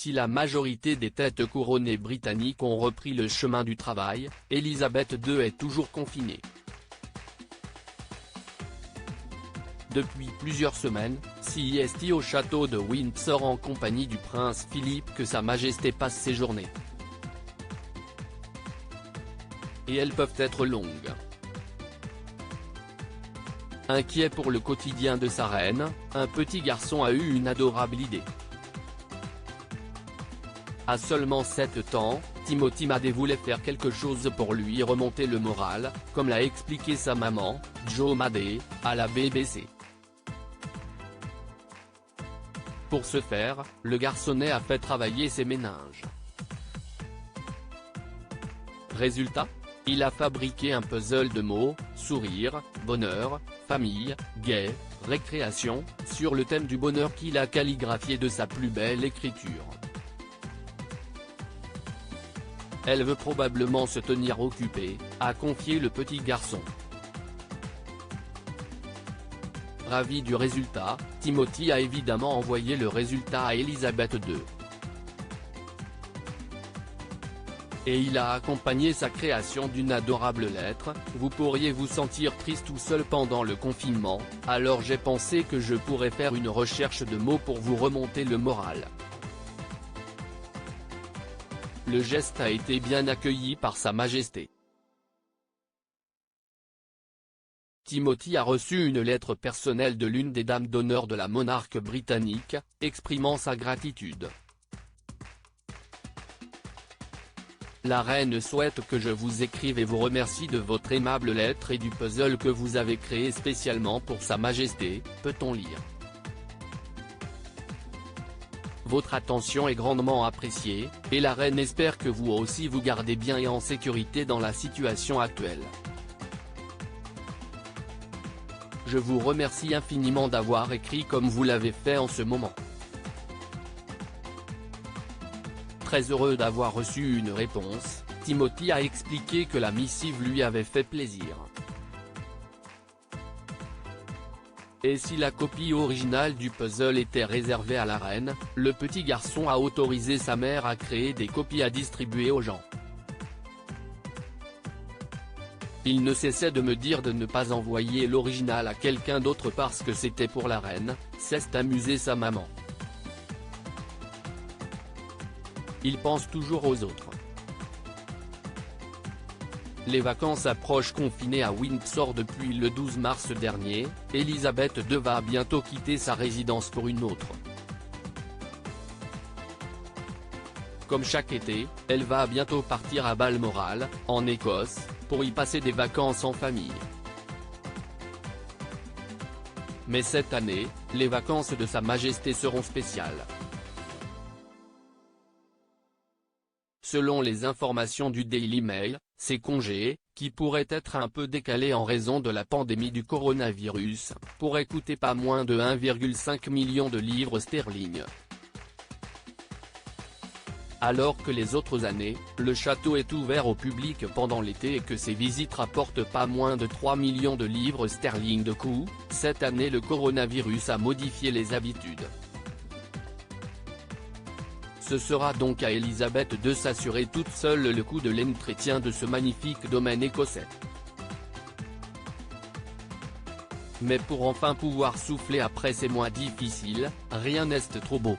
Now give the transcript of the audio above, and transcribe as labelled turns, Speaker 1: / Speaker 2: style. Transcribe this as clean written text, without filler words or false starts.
Speaker 1: Si la majorité des têtes couronnées britanniques ont repris le chemin du travail, Elisabeth II est toujours confinée. Depuis plusieurs semaines, c'est au château de Windsor en compagnie du prince Philippe que Sa Majesté passe ses journées. Et elles peuvent être longues. Inquiet pour le quotidien de sa reine, un petit garçon a eu une adorable idée. À seulement 7 ans, Timothy Madey voulait faire quelque chose pour lui remonter le moral, comme l'a expliqué sa maman, Jo Madey, à la BBC. Pour ce faire, le garçonnet a fait travailler ses méninges. Résultat ? Il a fabriqué un puzzle de mots, sourire, bonheur, famille, gai, récréation, sur le thème du bonheur qu'il a calligraphié de sa plus belle écriture. Elle veut probablement se tenir occupée, a confié le petit garçon. Ravi du résultat, Timothy a évidemment envoyé le résultat à Elisabeth II. Et il a accompagné sa création d'une adorable lettre. Vous pourriez vous sentir triste ou seul pendant le confinement, alors j'ai pensé que je pourrais faire une recherche de mots pour vous remonter le moral. Le geste a été bien accueilli par Sa Majesté. Timothy a reçu une lettre personnelle de l'une des dames d'honneur de la monarque britannique, exprimant sa gratitude. La reine souhaite que je vous écrive et vous remercie de votre aimable lettre et du puzzle que vous avez créé spécialement pour Sa Majesté, peut-on lire. Votre attention est grandement appréciée, et la reine espère que vous aussi vous gardez bien et en sécurité dans la situation actuelle. Je vous remercie infiniment d'avoir écrit comme vous l'avez fait en ce moment. Très heureux d'avoir reçu une réponse, Timothy a expliqué que la missive lui avait fait plaisir. Et si la copie originale du puzzle était réservée à la reine, le petit garçon a autorisé sa mère à créer des copies à distribuer aux gens. Il ne cessait de me dire de ne pas envoyer l'original à quelqu'un d'autre parce que c'était pour la reine, s'est amusée sa maman. Il pense toujours aux autres. Les vacances approchent. Confinée à Windsor depuis le 12 mars dernier, Elisabeth II va bientôt quitter sa résidence pour une autre. Comme chaque été, elle va bientôt partir à Balmoral, en Écosse, pour y passer des vacances en famille. Mais cette année, les vacances de Sa Majesté seront spéciales. Selon les informations du Daily Mail, ces congés, qui pourraient être un peu décalés en raison de la pandémie du coronavirus, pourraient coûter pas moins de 1,5 million de livres sterling. Alors que les autres années, le château est ouvert au public pendant l'été et que ses visites rapportent pas moins de 3 millions de livres sterling de coût, cette année le coronavirus a modifié les habitudes. Ce sera donc à Elisabeth de s'assurer toute seule le coût de l'entretien de ce magnifique domaine écossais. Mais pour enfin pouvoir souffler après ces mois difficiles, rien n'est trop beau.